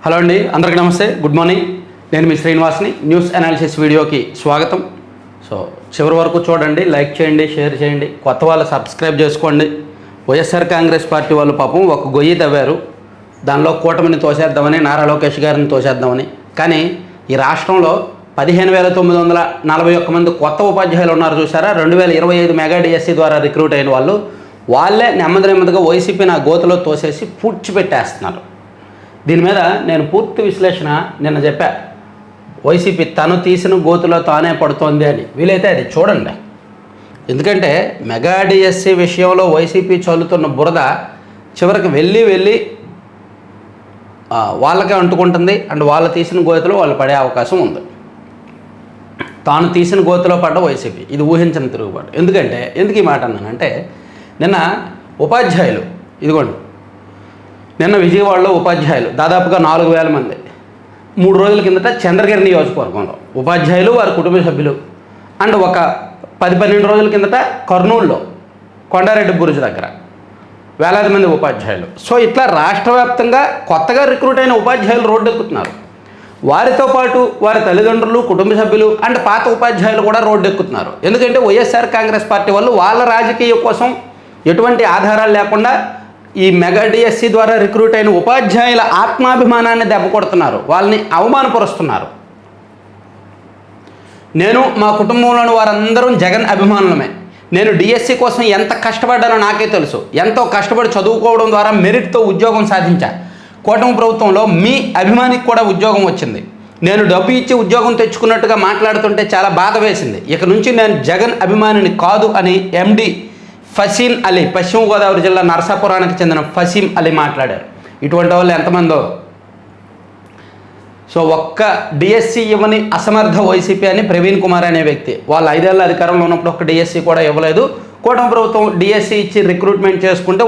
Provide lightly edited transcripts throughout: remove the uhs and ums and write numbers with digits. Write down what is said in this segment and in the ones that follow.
Hello అండి, అందరికీ నమస్తే, గుడ్ మార్నింగ్. నేను మీ శ్రీనివాస్ని. న్యూస్ అనాలిసిస్ వీడియోకి స్వాగతం. సో చివరి వరకు చూడండి, లైక్ చేయండి, షేర్ చేయండి. కొత్త వాళ్ళు సబ్స్క్రైబ్ చేసుకోండి. వైఎస్ఆర్ కాంగ్రెస్ పార్టీ వాళ్ళు పాపం ఒక గొయ్యి తవ్వారు. దానిలో కూటమిని తోసేద్దామని, నారా లోకేష్ గారిని తోసేద్దామని. కానీ ఈ రాష్ట్రంలో 15,941 మంది కొత్త ఉపాధ్యాయులు ఉన్నారు చూసారా. 2025 మెగా డిఎస్సి ద్వారా రిక్రూట్ అయిన వాళ్ళే నెమ్మదిగా వైసీపీ నా గోతులో తోసేసి పూడ్చిపెట్టేస్తున్నారు. దీని మీద నేను పూర్తి విశ్లేషణ నిన్న చెప్పా. వైసీపీ తను తీసిన గోతులో తానే పడుతోంది అని. వీలైతే అది చూడండి. ఎందుకంటే మెగా డిఎస్సి విషయంలో వైసీపీ చల్లుతున్న బురద చివరికి వెళ్ళి వాళ్ళకే అంటుకుంటుంది. అండ్ వాళ్ళు తీసిన గోతులో వాళ్ళు పడే అవకాశం ఉంది. తాను తీసిన గోతులో పడ్డ వైసీపీ ఇది ఊహించని తిరుగుబాటు. ఎందుకు ఈ మాట అన్నానంటే, నిన్న ఉపాధ్యాయులు ఇదిగోండి, నిన్న విజయవాడలో ఉపాధ్యాయులు దాదాపుగా 4,000 మంది 3 రోజుల కిందట చంద్రగిరి నియోజకవర్గంలో ఉపాధ్యాయులు, వారి కుటుంబ సభ్యులు, అండ్ ఒక 10-12 రోజుల కిందట కర్నూలులో కొండారెడ్డి బురుజు దగ్గర వేలాది మంది ఉపాధ్యాయులు. సో ఇట్లా రాష్ట్ర వ్యాప్తంగా కొత్తగా రిక్రూట్ అయిన ఉపాధ్యాయులు రోడ్డు ఎక్కుతున్నారు. వారితో పాటు వారి తల్లిదండ్రులు, కుటుంబ సభ్యులు అండ్ పాత ఉపాధ్యాయులు కూడా రోడ్డు ఎక్కుతున్నారు. ఎందుకంటే వైఎస్ఆర్ కాంగ్రెస్ పార్టీ వాళ్ళు వాళ్ళ రాజకీయం కోసం ఎటువంటి ఆధారాలు లేకుండా ఈ మెగా డిఎస్సి ద్వారా రిక్రూట్ అయిన ఉపాధ్యాయుల ఆత్మాభిమానాన్ని దెబ్బకొడుతున్నారు, వాళ్ళని అవమానపరుస్తున్నారు. నేను, మా కుటుంబంలోని వారందరం జగన్ అభిమానులమే. నేను డిఎస్సి కోసం ఎంత కష్టపడ్డానో నాకే తెలుసు. ఎంతో కష్టపడి చదువుకోవడం ద్వారా మెరిట్తో ఉద్యోగం సాధించా. కూటమి ప్రభుత్వంలో మీ అభిమానికి కూడా ఉద్యోగం వచ్చింది. నేను డబ్బు ఇచ్చి ఉద్యోగం తెచ్చుకున్నట్టుగా మాట్లాడుతుంటే చాలా బాధ వేసింది. ఇక నుంచి నేను జగన్ అభిమానిని కాదు అని ఎండి ఫసీం అలీ, పశ్చిమ గోదావరి జిల్లా నరసాపురానికి చెందిన ఫసీం అలీ మాట్లాడారు. ఇటువంటి వాళ్ళు ఎంతమందో. సో ఒక్క డిఎస్సి ఇవ్వని అసమర్థ వైసీపీ అని ప్రవీణ్ కుమార్ అనే వ్యక్తి, వాళ్ళు 5 ఏళ్ళ అధికారంలో ఉన్నప్పుడు ఒక డిఎస్సి కూడా ఇవ్వలేదు. కూటమి ప్రభుత్వం డిఎస్సి ఇచ్చి రిక్రూట్మెంట్ చేసుకుంటే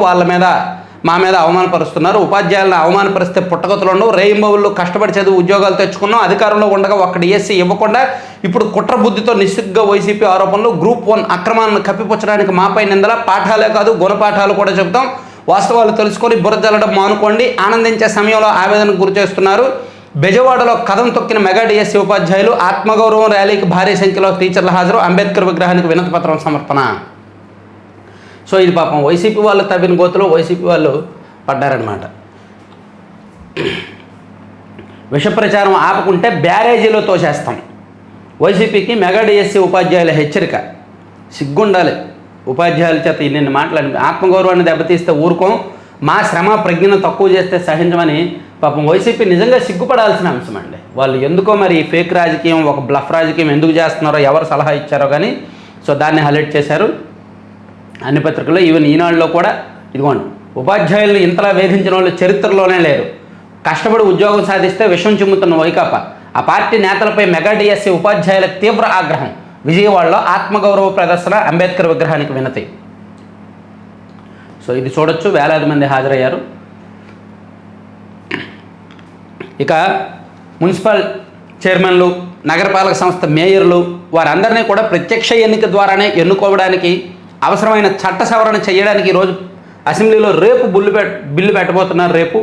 మా మీద అవమానపరుస్తున్నారు. ఉపాధ్యాయులను అవమానపరిస్తే పుట్టగతులు ఉండవు. రేయింబవుళ్ళు కష్టపడి చదివి ఉద్యోగాలు తెచ్చుకున్నాం. అధికారంలో ఉండగా ఒక్క డిఎస్సి ఇవ్వకుండా ఇప్పుడు కుట్ర బుద్ధితో నిస్సిగ్గా వైసీపీ ఆరోపణలు, గ్రూప్ 1 అక్రమాలను కప్పిపుచ్చడానికి మాపై నిందల. పాఠాలే కాదు గుణపాఠాలు కూడా చెబుతాం. వాస్తవాలు తెలుసుకొని బురజల్లడం మానుకోండి. ఆనందించే సమయంలో ఆవేదనకు గురి చేస్తున్నారు. బెజవాడలో కథం తొక్కిన మెగా డిఎస్సి ఉపాధ్యాయులు. ఆత్మగౌరవం ర్యాలీకి భారీ సంఖ్యలో టీచర్ల హాజరు. అంబేద్కర్ విగ్రహానికి వినతి పత్రం సమర్పణ. సో ఇది పాపం వైసీపీ వాళ్ళు తవ్విన గోతులో వైసీపీ వాళ్ళు పడ్డారనమాట. విష ప్రచారం ఆపకుంటే బ్యారేజీలో తోసేస్తాం. వైసీపీకి మెగా డిఎస్సి ఉపాధ్యాయుల హెచ్చరిక. సిగ్గుండాలి ఉపాధ్యాయుల చేత ఇన్ని మాటలని. ఆత్మగౌరవాన్ని దెబ్బతీస్తే ఊరుకోం, మా శ్రమ ప్రజ్ఞను తక్కువ చేస్తే సహించమని పాపం వైసీపీ నిజంగా సిగ్గుపడాల్సిన అంశం అండి. వాళ్ళు ఎందుకో మరి ఫేక్ రాజకీయం, ఒక బ్లఫ్ రాజకీయం ఎందుకు చేస్తున్నారో, ఎవరు సలహా ఇచ్చారో కానీ సో దాన్ని హైలైట్ చేశారు అన్ని పత్రికల్లో. ఈవెన్ ఈనాడులో కూడా ఇదిగోండి, ఉపాధ్యాయులను ఇంతలా వేధించిన వాళ్ళు చరిత్రలోనే లేరు. కష్టపడి ఉద్యోగం సాధిస్తే విషం చిమ్ముతున్న వైకాపా. ఆ పార్టీ నేతలపై మెగా డిఎస్సి ఉపాధ్యాయుల తీవ్ర ఆగ్రహం. విజయవాడలో ఆత్మగౌరవ ప్రదర్శన, అంబేద్కర్ విగ్రహానికి వినతి. సో ఇది చూడొచ్చు, వేలాది మంది హాజరయ్యారు. ఇక మున్సిపల్ చైర్మన్లు, నగరపాలక సంస్థ మేయర్లు వారందరినీ కూడా ప్రత్యక్ష ఎన్నిక ద్వారానే ఎన్నుకోవడానికి అవసరమైన చట్ట సవరణ చేయడానికి ఈరోజు అసెంబ్లీలో రేపు బిల్లు పెట్టబోతున్నారు. రేపు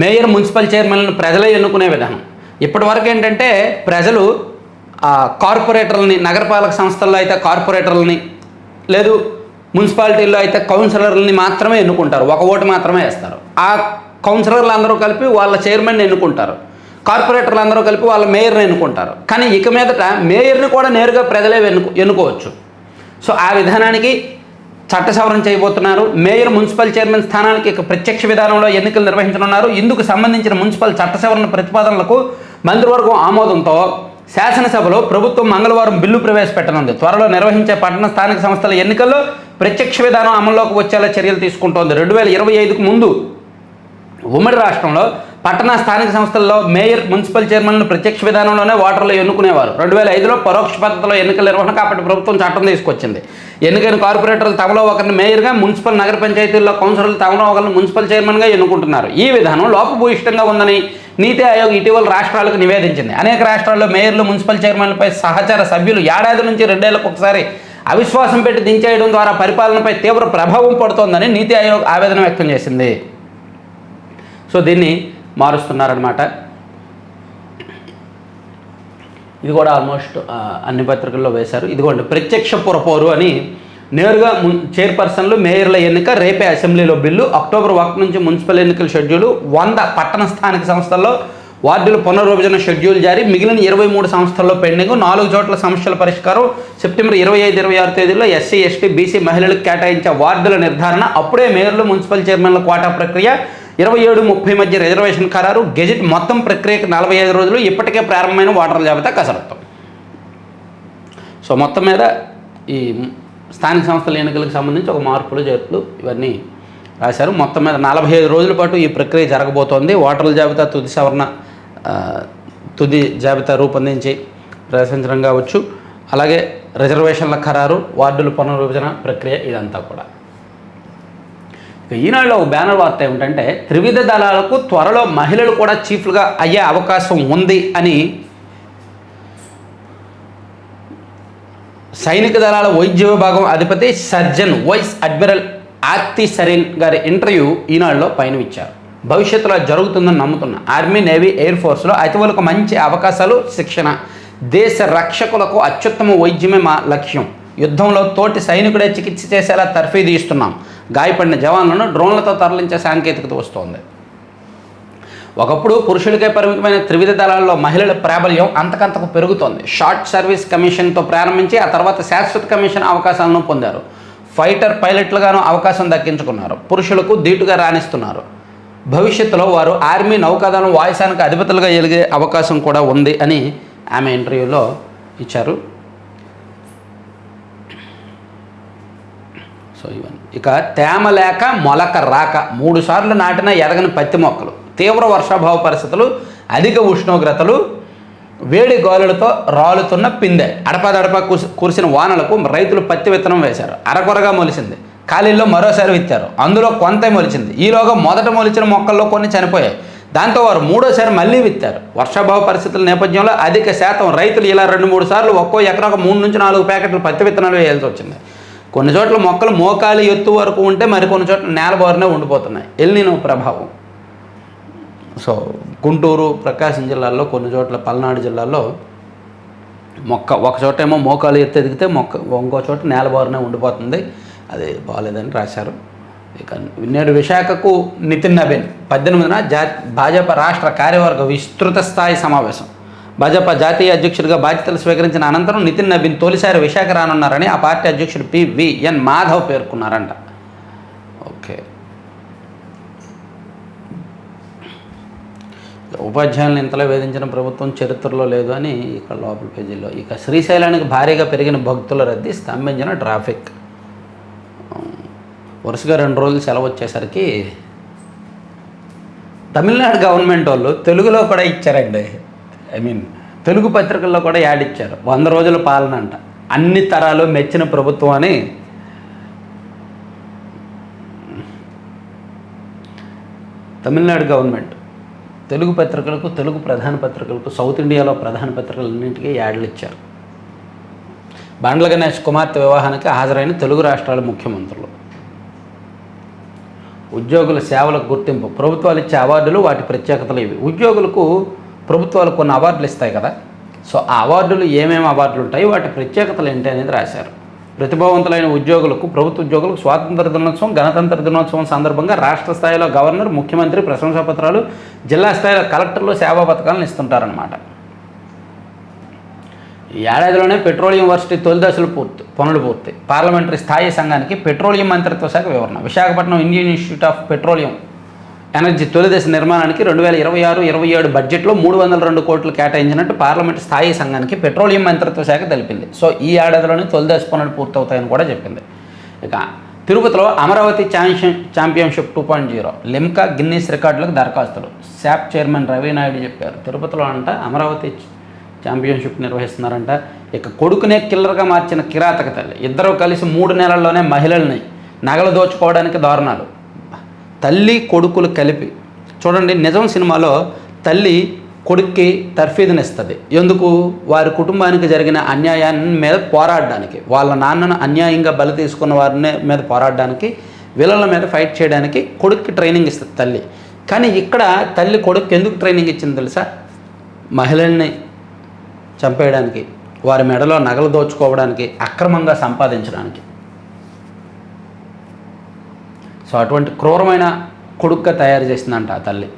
మేయర్, మున్సిపల్ చైర్మన్లను ప్రజలే ఎన్నుకునే విధానం. ఇప్పటివరకు ఏంటంటే ప్రజలు కార్పొరేటర్లని, నగరపాలక సంస్థల్లో అయితే కార్పొరేటర్లని, లేదు మున్సిపాలిటీల్లో అయితే కౌన్సిలర్లని మాత్రమే ఎన్నుకుంటారు. ఒక ఓటు మాత్రమే వేస్తారు. ఆ కౌన్సిలర్లు అందరూ కలిపి వాళ్ళ చైర్మన్ని ఎన్నుకుంటారు. కార్పొరేటర్లు అందరూ కలిపి వాళ్ళ మేయర్ని ఎన్నుకుంటారు. కానీ ఇక మీదట మేయర్ని కూడా నేరుగా ప్రజలే ఎన్నుకోవచ్చు. సో ఆ విధానానికి చట్ట సవరణ చేయబోతున్నారు. మేయర్, మున్సిపల్ చైర్మన్ స్థానానికి ఇక ప్రత్యక్ష విధానంలో ఎన్నికలు నిర్వహించనున్నారు. ఇందుకు సంబంధించిన మున్సిపల్ చట్ట సవరణ ప్రతిపాదనలకు మంత్రివర్గం ఆమోదంతో శాసనసభలో ప్రభుత్వం మంగళవారం బిల్లు ప్రవేశపెట్టనుంది. త్వరలో నిర్వహించే పట్టణ స్థానిక సంస్థల ఎన్నికల్లో ప్రత్యక్ష విధానం అమల్లోకి వచ్చేలా చర్యలు తీసుకుంటోంది. 2025కు ముందు ఉమ్మడి రాష్ట్రంలో పట్టణ స్థానిక సంస్థల్లో మేయర్, మున్సిపల్ చైర్మన్లు ప్రత్యక్ష విధానంలోనే ఓటర్లు ఎన్నుకునేవారు. 2005లో పరోక్ష పద్ధతిలో ఎన్నికల నిర్వహణ కాబట్టి ప్రభుత్వం చట్టం తీసుకొచ్చింది. ఎన్నికైన కార్పొరేటర్లు తమలో ఒకరిని మేయర్గా, మున్సిపల్ నగర పంచాయతీల్లో కౌన్సిలర్లు తమలో ఒకరిని మున్సిపల్ చైర్మన్గా ఎన్నుకుంటున్నారు. ఈ విధానం లోపభూయిష్టంగా ఉందని నీతి ఆయోగ్ ఇటీవల రాష్ట్రాలకు నివేదించింది. అనేక రాష్ట్రాల్లో మేయర్లు, మున్సిపల్ చైర్మన్లపై సహచర సభ్యులు ఏడాది నుంచి 2 ఏళ్లకు ఒకసారి అవిశ్వాసం పెట్టి దించేయడం ద్వారా పరిపాలనపై తీవ్ర ప్రభావం పడుతోందని నీతి ఆయోగ్ ఆవేదన వ్యక్తం చేసింది. సో దీన్ని మారుస్తున్నారనమాట. ఇది కూడా ఆల్మోస్ట్ అన్ని పత్రికల్లో వేశారు. ఇదిగోండి ప్రత్యక్ష పురపోరు అని నేరుగా చైర్పర్సన్లు మేయర్ల ఎన్నిక రేపే అసెంబ్లీలో బిల్లు. అక్టోబర్ 1 నుంచి మున్సిపల్ ఎన్నికల షెడ్యూలు. 100 పట్టణ స్థానిక సంస్థల్లో వార్డుల పునర్విభజన షెడ్యూల్ జారీ. మిగిలిన 23 సంస్థల్లో పెండింగ్. 4 చోట్ల సమస్యల పరిష్కారం. సెప్టెంబర్ 25, 26 తేదీల్లో ఎస్సీ, ఎస్టీ, బీసీ మహిళలకు కేటాయించే వార్డుల నిర్ధారణ. అప్పుడే మేయర్లు, మున్సిపల్ చైర్మన్ల కోటా ప్రక్రియ. 27, 30 మధ్య రిజర్వేషన్ ఖరారు. గెజిట్ మొత్తం ప్రక్రియకు 45 రోజులు. ఇప్పటికే ప్రారంభమైన ఓటర్ల జాబితా కసరత్తు. సో మొత్తం మీద ఈ స్థానిక సంస్థల ఎన్నికలకు సంబంధించి ఒక మార్పులు చేర్పులు ఇవన్నీ రాశారు. మొత్తం మీద 45 రోజుల పాటు ఈ ప్రక్రియ జరగబోతోంది. ఓటర్ల జాబితా తుది సవరణ, తుది జాబితా రూపొందించి ప్రదర్శించడం కావచ్చు, అలాగే రిజర్వేషన్ల ఖరారు, వార్డుల పునర్విభజన ప్రక్రియ, ఇదంతా కూడా. ఈనాడులో ఒక బ్యానర్ వార్త ఏమిటంటే త్రివిధ దళాలకు త్వరలో మహిళలు కూడా చీఫ్లుగా అయ్యే అవకాశం ఉంది అని సైనిక దళాల వైద్య విభాగం అధిపతి surgeon vice admiral Arti Sarin గారి ఇంటర్వ్యూ ఈనాడులో పైన ఇచ్చారు. భవిష్యత్తులో జరుగుతుందని నమ్ముతున్న ఆర్మీ, నేవీ, ఎయిర్ ఫోర్స్లో అతివలకు మంచి అవకాశాలు, శిక్షణ, దేశ రక్షకులకు అత్యుత్తమ వైద్యమే మా లక్ష్యం. యుద్ధంలో తోటి సైనికుడే చికిత్స చేసేలా తర్ఫీదు ఇస్తున్నాం. గాయపడిన జవాన్లను డ్రోన్లతో తరలించే సాంకేతికత వస్తోంది. ఒకప్పుడు పురుషులకే పరిమితమైన త్రివిధ దళాల్లో మహిళల ప్రాబల్యం అంతకంతకు పెరుగుతోంది. షార్ట్ సర్వీస్ కమిషన్తో ప్రారంభించి ఆ తర్వాత శాశ్వత కమిషన్ అవకాశాలను పొందారు. ఫైటర్ పైలట్లుగాను అవకాశం దక్కించుకున్నారు. పురుషులకు ధీటుగా రాణిస్తున్నారు. భవిష్యత్తులో వారు ఆర్మీ, నౌకాదళం, వాయుసేనకు అధిపతులుగా ఎదిగే అవకాశం కూడా ఉంది అని ఆమె ఇంటర్వ్యూలో ఇచ్చారు. సో ఇవన్నీ. ఇక తేమ లేక మొలక రాక 3 సార్లు నాటిన ఎదగని పత్తి మొక్కలు. తీవ్ర వర్షాభావ పరిస్థితులు, అధిక ఉష్ణోగ్రతలు, వేడి గాలులతో రాలుతున్న పిందె. అడపాదడపా కురిసిన వానలకు రైతులు పత్తి విత్తనం వేశారు. అరకొరగా మొలిసింది. ఖాళీల్లో మరోసారి విత్తారు. అందులో కొంత మొలిచింది. ఈలోగా మొదట మొలిచిన మొక్కల్లో కొన్ని చనిపోయాయి. దాంతో వారు 3వసారి మళ్ళీ విత్తారు. వర్షాభావ పరిస్థితుల నేపథ్యంలో అధిక శాతం రైతులు ఇలా 2-3 సార్లు ఒక్కో ఎకరాకు 3 నుంచి 4 ప్యాకెట్లు పత్తి విత్తనాలు వేయాల్సి వచ్చింది. కొన్ని చోట్ల మొక్కలు మోకాలి ఎత్తు వరకు ఉంటే మరికొన్ని చోట్ల నేల బారినే ఉండిపోతున్నాయి. ఎల్నినో ప్రభావం. సో గుంటూరు, ప్రకాశం జిల్లాల్లో, కొన్ని చోట్ల పల్నాడు జిల్లాల్లో మొక్క ఒక చోట ఏమో మోకాలు ఎత్తు ఎదిగితే ఇంకో చోట నేల బారినే ఉండిపోతుంది. అది బాగాలేదని రాశారు. ఇక నేడు విశాఖకు నితిన్ నబీన్ 18న భాజపా రాష్ట్ర కార్యవర్గ విస్తృత స్థాయి సమావేశం. భాజపా జాతీయ అధ్యక్షుడిగా బాధ్యతలు స్వీకరించిన అనంతరం నితిన్ నబీన్ తొలిసారి విశాఖ రానున్నారని ఆ పార్టీ అధ్యక్షుడు పివిఎన్ మాధవ్ పేర్కొన్నారంట. ఓకే. ఉపాధ్యాయులను ఇంతలో వేధించిన ప్రభుత్వం చరిత్రలో లేదు అని ఇక్కడ లోపల పేజీల్లో. ఇక శ్రీశైలానికి భారీగా పెరిగిన భక్తుల రద్దీ, స్తంభించిన ట్రాఫిక్. వరుసగా 2 రోజులు సెలవు వచ్చేసరికి తమిళనాడు గవర్నమెంట్ వాళ్ళు తెలుగులో కూడా ఇచ్చారండి. తెలుగు పత్రికల్లో కూడా యాడ్ ఇచ్చారు. 100 రోజుల పాలన అంట, అన్ని తరాలు మెచ్చిన ప్రభుత్వం అని. తమిళనాడు గవర్నమెంట్ తెలుగు పత్రికలకు, తెలుగు ప్రధాన పత్రికలకు, సౌత్ ఇండియాలో ప్రధాన పత్రికలన్నింటికీ యాడ్లు ఇచ్చారు. బండ్ల గణేష్ కుమార్తె వివాహానికి హాజరైన తెలుగు రాష్ట్రాల ముఖ్యమంత్రులు. ఉద్యోగుల సేవలకు గుర్తింపు. ప్రభుత్వాలు ఇచ్చే అవార్డులు, వాటి ప్రత్యేకతలు ఇవి. ఉద్యోగులకు ప్రభుత్వాలు కొన్ని అవార్డులు ఇస్తాయి కదా. సో ఆ అవార్డులు ఏమేమి అవార్డులు ఉంటాయి, వాటి ప్రత్యేకతలు ఏంటి అనేది రాశారు. ప్రతిభావంతులైన ఉద్యోగులకు, ప్రభుత్వ ఉద్యోగులకు స్వాతంత్ర దినోత్సవం, గణతంత్ర దినోత్సవం సందర్భంగా రాష్ట్ర స్థాయిలో గవర్నర్, ముఖ్యమంత్రి ప్రశంసాపత్రాలు, జిల్లా స్థాయిలో కలెక్టర్లు సేవా పథకాలను ఇస్తుంటారన్నమాట. ఈ ఏడాదిలోనే పెట్రోలియం వర్సిటీ తొలి దశలు పనులు పూర్తి. పార్లమెంటరీ స్థాయి సంఘానికి పెట్రోలియం మంత్రిత్వ శాఖ వివరణ. Visakhapatnam Indian institute of petroleum energy తొలి దశ నిర్మాణానికి 2026-27 బడ్జెట్లో 302 కోట్లు కేటాయించినట్టు పార్లమెంటు స్థాయి సంఘానికి పెట్రోలియం మంత్రిత్వ శాఖ తెలిపింది. సో ఈ ఏడాదిలోనే తొలి దశ పనులు పూర్తవుతాయని కూడా చెప్పింది. ఇక తిరుపతిలో అమరావతి ఛాంపియన్షిప్ 2.0 లిమ్కా గిన్నీస్ రికార్డులకు దరఖాస్తులు. శాప్ చైర్మన్ రవి నాయుడు చెప్పారు. తిరుపతిలో అంట అమరావతి ఛాంపియన్షిప్ నిర్వహిస్తున్నారంట. ఇక కొడుకునే కిల్లర్గా మార్చిన కిరాతక తల్లి. ఇద్దరు కలిసి 3 నెలల్లోనే మహిళల్ని నగలు దోచుకోవడానికి దారుణాలు. తల్లి కొడుకులు కలిపి చూడండి. నిజం సినిమాలో తల్లి కొడుక్కి తర్ఫీదునిస్తుంది. ఎందుకు? వారి కుటుంబానికి జరిగిన అన్యాయాన్ని మీద పోరాడడానికి, వాళ్ళ నాన్నను అన్యాయంగా బలి తీసుకున్న వారిని మీద పోరాడడానికి, విలన్ల మీద ఫైట్ చేయడానికి కొడుక్కి ట్రైనింగ్ ఇస్తుంది తల్లి. కానీ ఇక్కడ తల్లి కొడుకు ఎందుకు ట్రైనింగ్ ఇచ్చింది తెలుసా? మహిళల్ని చంపేయడానికి, వారి మెడలో నగలు దోచుకోవడానికి, అక్రమంగా సంపాదించడానికి. సో అటువంటి క్రూరమైన కొడుకుగా తయారు చేసిందంట ఆ తల్లి.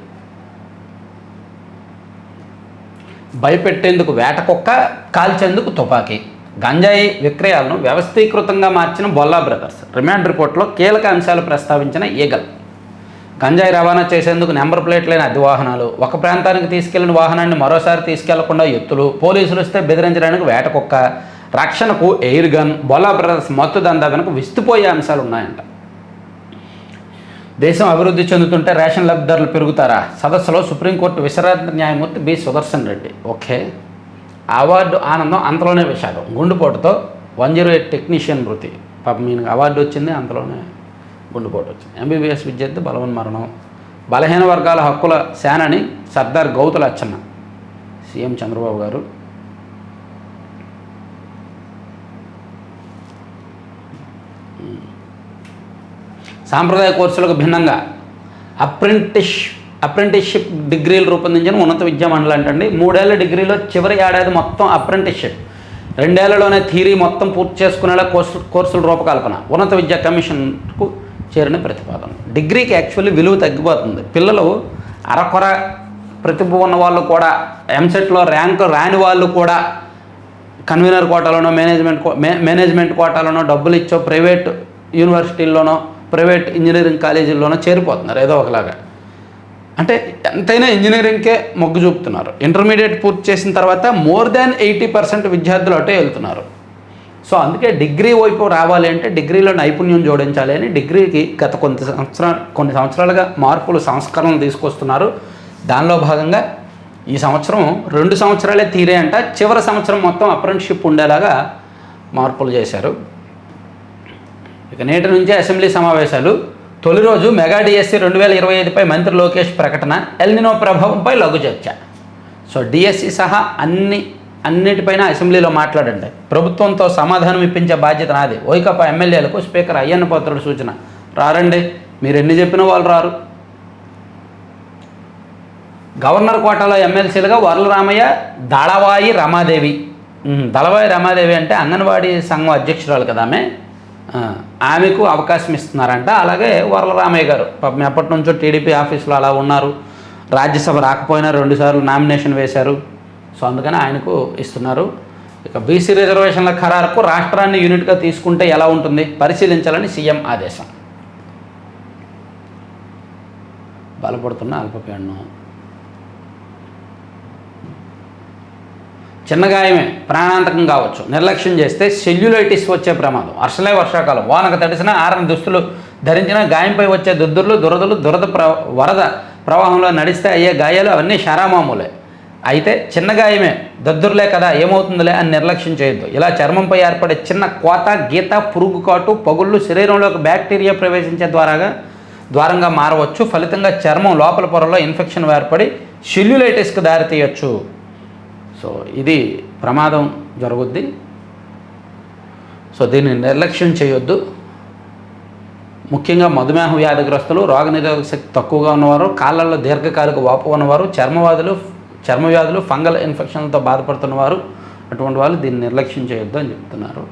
భయపెట్టేందుకు వేట కుక్క, కాల్చేందుకు తుపాకీ. గంజాయి విక్రయాలను వ్యవస్థీకృతంగా మార్చిన బొల్లా బ్రదర్స్. రిమాండ్ రిపోర్ట్లో కీలక అంశాలు ప్రస్తావించిన ఈగల్. గంజాయి రవాణా చేసేందుకు నెంబర్ ప్లేట్ లేని అద్దె వాహనాలు, ఒక ప్రాంతానికి తీసుకెళ్లిన వాహనాన్ని మరోసారి తీసుకెళ్లకుండా ఎత్తులు, పోలీసులు వస్తే బెదిరించడానికి వేట కుక్క, రక్షణకు ఎయిర్ గన్. బొల్లా బ్రదర్స్ మత్తు దందా వెనుక విస్తుపోయే అంశాలు ఉన్నాయంట. దేశం అభివృద్ధి చెందుతుంటే రేషన్ లబ్ధిదారులు పెరుగుతారా? సదస్సులో సుప్రీంకోర్టు విశ్రాంత న్యాయమూర్తి B Sudarshan Reddy. Okay, award ఆనందం, అంతలోనే విషాదం. గుండెపోటుతో 108 టెక్నీషియన్ మృతి. పాపం ఈయనకు అవార్డు వచ్చింది, అంతలోనే గుండెపోటు వచ్చింది. ఎంబీబీఎస్ విద్యార్థి బలవన్ మరణం. బలహీన వర్గాల హక్కుల సేనాని సర్దార్ గౌతుల అచ్చన్న. సీఎం చంద్రబాబు గారు. సాంప్రదాయ కోర్సులకు భిన్నంగా అప్రెంటిస్షిప్ డిగ్రీలు రూపొందించిన ఉన్నత విద్యా మండలి అంటండి. 3 ఏళ్ల డిగ్రీలో చివరి ఏడాది మొత్తం అప్రెంటిస్షిప్, 2 ఏళ్లలోనే థియరీ మొత్తం పూర్తి చేసుకునేలా కోర్సుల రూపకల్పన. ఉన్నత విద్యా కమిషన్కు చేరిన ప్రతిపాదన. డిగ్రీకి యాక్చువల్లీ విలువ తగ్గిపోతుంది. పిల్లలు అరకొర ప్రతిభ ఉన్న వాళ్ళు కూడా, ఎంసెట్లో ర్యాంకు రాని వాళ్ళు కూడా కన్వీనర్ కోటాలోనో మేనేజ్మెంట్ కోటాలోనో డబ్బులు ఇచ్చో ప్రైవేట్ యూనివర్సిటీల్లోనో ప్రైవేట్ ఇంజనీరింగ్ కాలేజీల్లోనో చేరిపోతున్నారు ఏదో ఒకలాగా. అంటే ఎంతైనా ఇంజనీరింగ్కే మొగ్గు చూపుతున్నారు. ఇంటర్మీడియట్ పూర్తి చేసిన తర్వాత మోర్ దాన్ 80% విద్యార్థులు అటే వెళ్తున్నారు. సో అందుకే డిగ్రీ వైపు రావాలి అంటే డిగ్రీలో నైపుణ్యం జోడించాలి అని డిగ్రీకి గత కొన్ని సంవత్సరాలుగా మార్పులు, సంస్కరణలు తీసుకొస్తున్నారు. దానిలో భాగంగా ఈ సంవత్సరం 2 సంవత్సరాలే తీరే అంట. చివరి సంవత్సరం మొత్తం అప్రెంటిస్షిప్ ఉండేలాగా మార్పులు చేశారు. ఇక నేటి నుంచే అసెంబ్లీ సమావేశాలు. తొలి రోజు మెగా డిఎస్సి 2025పై మంత్రి లోకేష్ ప్రకటన. ఎల్నినో ప్రభావంపై లఘు చర్చ. సో డిఎస్సి సహా అన్నిటిపైన అసెంబ్లీలో మాట్లాడండి. ప్రభుత్వంతో సమాధానం ఇప్పించే బాధ్యత నాది. వైకాపా ఎమ్మెల్యేలకు స్పీకర్ అయ్యన్న పాత్రుడు సూచన. రారండి, మీరు ఎన్ని చెప్పినా వాళ్ళు రారు. గవర్నర్ కోటాలో ఎమ్మెల్సీలుగా వర్ల రామయ్య, దళవాయి రమాదేవి. దళవాయి రమాదేవి అంటే అంగన్వాడీ సంఘం అధ్యక్షురాలు కదా ఆమెకు అవకాశం ఇస్తున్నారంట. అలాగే వర్ల రామయ్య గారు పాపం ఎప్పటి నుంచో టీడీపీ ఆఫీసులో అలా ఉన్నారు. రాజ్యసభ రాకపోయినా 2 సార్లు నామినేషన్ వేశారు. సో అందుకని ఆయనకు ఇస్తున్నారు. ఇక బీసీ రిజర్వేషన్ల ఖరారుకు రాష్ట్రాన్ని యూనిట్గా తీసుకుంటే ఎలా ఉంటుంది పరిశీలించాలని సీఎం ఆదేశం. బలపడుతున్న అల్పపీడనం. చిన్న గాయమే ప్రాణాంతకం కావచ్చు. నిర్లక్ష్యం చేస్తే సెల్యులైటిస్ వచ్చే ప్రమాదం. వర్షాకాలం, వానకు తడిసిన ఆరని దుస్తులు ధరించిన గాయంపై వచ్చే దుద్దుర్లు, వరద ప్రవాహంలో నడిస్తే అయ్యే గాయాలు అవన్నీ షరామామూలే. అయితే చిన్న గాయమే, దద్దుర్లే కదా ఏమవుతుందిలే అని నిర్లక్ష్యం చేయొద్దు. ఇలా చర్మంపై ఏర్పడే చిన్న కోత, గీత, పురుగు కాటు, పగుళ్ళు శరీరంలోకి బ్యాక్టీరియా ప్రవేశించే ద్వారంగా మారవచ్చు. ఫలితంగా చర్మం లోపల పొరలో ఇన్ఫెక్షన్ ఏర్పడి సెల్యులైటిస్కి దారితీయచ్చు. సో ఇది ప్రమాదం జరుగుద్ది. సో దీన్ని నిర్లక్ష్యం చేయొద్దు. ముఖ్యంగా మధుమేహ వ్యాధిగ్రస్తులు, రోగనిరోధక శక్తి తక్కువగా ఉన్నవారు, కాళ్ళల్లో దీర్ఘకాలిక వాపు ఉన్నవారు, చర్మ వ్యాధులు, ఫంగల్ ఇన్ఫెక్షన్లతో బాధపడుతున్నవారు, అటువంటి వాళ్ళు దీన్ని నిర్లక్ష్యం చేయొద్దు అని చెప్తున్నారు.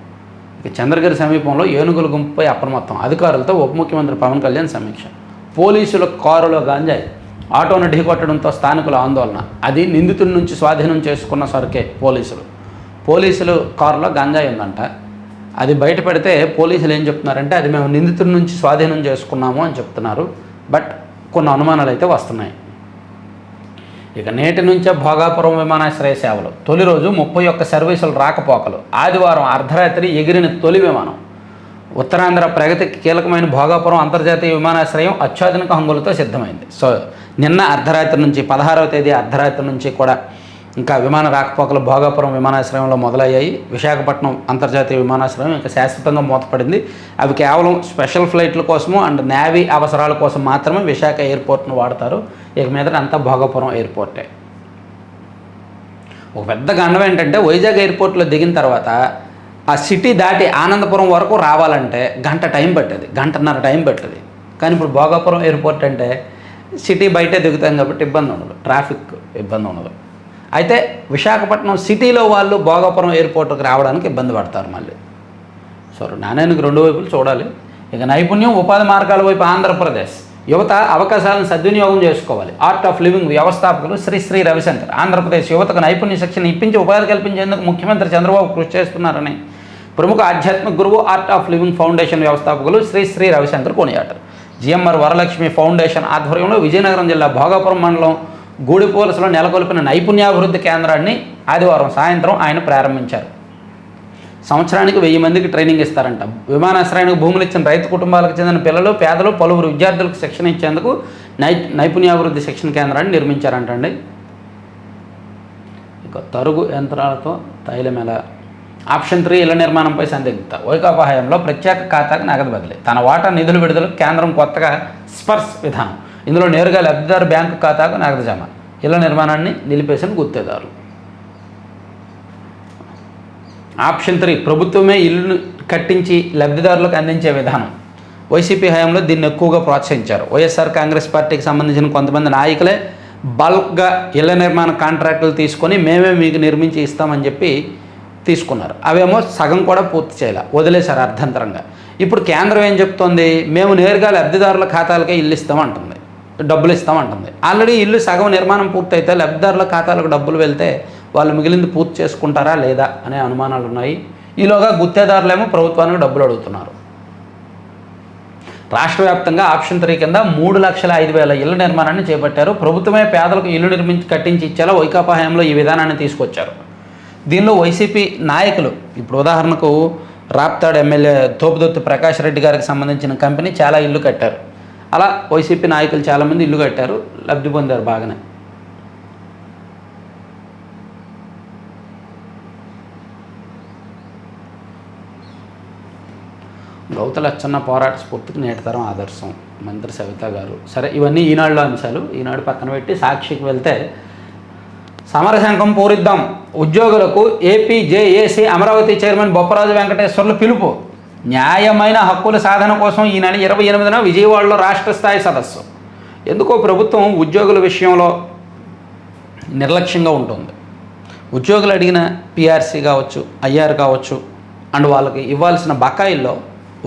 ఇక చంద్రగిరి సమీపంలో ఏనుగుల గుంపుపై అప్రమత్తం. అధికారులతో ఉప ముఖ్యమంత్రి పవన్ కళ్యాణ్ సమీక్ష. పోలీసుల కారులో గంజాయి, ఆటోను ఢీకొట్టడంతో స్థానికుల ఆందోళన. అది నిందితుల నుంచి స్వాధీనం చేసుకున్న సరుకే. పోలీసులు కారులో గంజాయి ఉందంట. అది బయటపడితే పోలీసులు ఏం చెప్తున్నారంటే అది మేము నిందితుల నుంచి స్వాధీనం చేసుకున్నాము అని చెప్తున్నారు. బట్ కొన్ని అనుమానాలు అయితే వస్తున్నాయి. ఇక నేటి నుంచే భోగాపురం విమానాశ్రయ సేవలు. తొలి రోజు 31 సర్వీసులు రాకపోకలు. ఆదివారం అర్ధరాత్రి ఎగిరిన తొలి విమానం. ఉత్తరాంధ్ర ప్రగతికి కీలకమైన భోగాపురం అంతర్జాతీయ విమానాశ్రయం అత్యాధునిక హంగులతో సిద్ధమైంది. సో నిన్న అర్ధరాత్రి నుంచి 16వ తేదీ అర్ధరాత్రి నుంచి కూడా ఇంకా విమాన రాకపోకలు భోగాపురం విమానాశ్రయంలో మొదలయ్యాయి. విశాఖపట్నం అంతర్జాతీయ విమానాశ్రయం ఇంకా శాశ్వతంగా మూతపడింది. అవి కేవలం స్పెషల్ ఫ్లైట్ల కోసము అండ్ నేవీ అవసరాల కోసం మాత్రమే విశాఖ ఎయిర్పోర్ట్ను వాడతారు. ఇక మీద అంతా భోగాపురం ఎయిర్పోర్టే. ఒక పెద్ద గండం ఏంటంటే వైజాగ్ ఎయిర్పోర్ట్లో దిగిన తర్వాత ఆ సిటీ దాటి ఆనందపురం వరకు రావాలంటే గంటన్నర టైం పట్టేది. కానీ ఇప్పుడు భోగాపురం ఎయిర్పోర్ట్ అంటే సిటీ బయటే దిగుతాం కాబట్టి ఇబ్బంది ఉండదు, ట్రాఫిక్ ఇబ్బంది ఉండదు. అయితే విశాఖపట్నం సిటీలో వాళ్ళు భోగాపురం ఎయిర్పోర్ట్కి రావడానికి ఇబ్బంది పడతారు మళ్ళీ. సో నాణ్యానికి రెండు వైపులు చూడాలి. ఇక నైపుణ్యం ఉపాధి మార్గాల వైపు ఆంధ్రప్రదేశ్ యువత అవకాశాలను సద్వినియోగం చేసుకోవాలి. ఆర్ట్ ఆఫ్ లివింగ్ వ్యవస్థాపకులు శ్రీ రవిశంకర్ ఆంధ్రప్రదేశ్ యువతకు నైపుణ్య శిక్షణ ఇప్పించి ఉపాధి కల్పించేందుకు ముఖ్యమంత్రి చంద్రబాబు కృషి చేస్తున్నారని ప్రముఖ ఆధ్యాత్మిక గురువు ఆర్ట్ ఆఫ్ లివింగ్ ఫౌండేషన్ వ్యవస్థాపకులు శ్రీ రవిశంకర్ కొనియాడారు. జిఎంఆర్ వరలక్ష్మి ఫౌండేషన్ ఆధ్వర్యంలో విజయనగరం జిల్లా భోగాపురం మండలం గూడిపోలసలో నెలకొల్పిన నైపుణ్యాభివృద్ధి కేంద్రాన్ని ఆదివారం సాయంత్రం ఆయన ప్రారంభించారు. సంవత్సరానికి 1000 మందికి ట్రైనింగ్ ఇస్తారంట. విమానాశ్రయానికి భూములు ఇచ్చిన రైతు కుటుంబాలకు చెందిన పిల్లలు, పేదలు, పలువురు విద్యార్థులకు శిక్షణ ఇచ్చేందుకు నైపుణ్యాభివృద్ధి శిక్షణ కేంద్రాన్ని నిర్మించారంటండి. ఇక తరుగు యంత్రాలతో తైలం ఎలా? ఆప్షన్ 3 ఇళ్ల నిర్మాణంపై సందిగ్ధత. వైకాపా హయాంలో ప్రత్యేక ఖాతాకు నగదు బదిలీ. తన వాటా నిధుల విడుదలకు కేంద్రం కొత్తగా స్పర్శ్ విధానం. ఇందులో నేరుగా లబ్ధిదారు బ్యాంకు ఖాతాకు నగదు జమ. ఇళ్ల నిర్మాణాన్ని నిలిపేసిన గుత్తేదారులు. ఆప్షన్ 3 ప్రభుత్వమే ఇల్లును కట్టించి లబ్ధిదారులకు అందించే విధానం. వైసీపీ హయాంలో దీన్ని ఎక్కువగా ప్రోత్సహించారు. వైఎస్ఆర్ కాంగ్రెస్ పార్టీకి సంబంధించిన కొంతమంది నాయకులే బల్క్గా ఇళ్ల నిర్మాణ కాంట్రాక్టులు తీసుకొని మేమే మీకు నిర్మించి ఇస్తామని చెప్పి తీసుకున్నారు. అవేమో సగం కూడా పూర్తి చేయాలి, వదిలేశారు అర్ధంతరంగా. ఇప్పుడు కేంద్రం ఏం చెప్తోంది? మేము నేరుగా లబ్ధిదారుల ఖాతాలకే ఇల్లు ఇస్తామంటుంది, డబ్బులు ఇస్తామంటుంది. ఆల్రెడీ ఇల్లు సగం నిర్మాణం పూర్తయితే లబ్ధిదారుల ఖాతాలకు డబ్బులు వెళ్తే వాళ్ళు మిగిలింది పూర్తి చేసుకుంటారా లేదా అనే అనుమానాలు ఉన్నాయి. ఈలోగా గుత్తేదారులేమో ప్రభుత్వానికి డబ్బులు అడుగుతున్నారు. రాష్ట్ర వ్యాప్తంగా ఆప్షన్ 3 కింద 3,05,000 ఇళ్ల నిర్మాణాన్ని చేపట్టారు. ప్రభుత్వమే పేదలకు ఇల్లు కట్టించి ఇచ్చేలా వైకాపా హయాంలో ఈ విధానాన్ని తీసుకొచ్చారు. దీనిలో వైసీపీ నాయకులు, ఇప్పుడు ఉదాహరణకు రాప్తాడు ఎమ్మెల్యే తోపుదొత్తి ప్రకాష్ రెడ్డి గారికి సంబంధించిన కంపెనీ చాలా ఇల్లు కట్టారు. అలా వైసీపీ నాయకులు చాలామంది ఇల్లు కట్టారు, లబ్ధి పొందారు బాగానే. గౌతల అచ్చన్న పోరాట స్ఫూర్తికి నేటి తరం ఆదర్శం, మంత్రి సవిత గారు. సరే, ఇవన్నీ ఈనాడులో అంశాలు. ఈనాడు పక్కన పెట్టి సాక్షికి వెళ్తే సమరశంఖం పూరిద్దాం, ఉద్యోగులకు ఏపీజేఏసీ అమరావతి చైర్మన్ బొప్పరాజు వెంకటేశ్వర్లు పిలుపు. న్యాయమైన హక్కుల సాధన కోసం ఈ నెల 28న విజయవాడలో రాష్ట్ర స్థాయి సదస్సు. ఎందుకో ప్రభుత్వం ఉద్యోగుల విషయంలో నిర్లక్ష్యంగా ఉంటుంది. ఉద్యోగులు అడిగిన పిఆర్సీ కావచ్చు, ఐఆర్ కావచ్చు, అండ్ వాళ్ళకి ఇవ్వాల్సిన బకాయిల్లో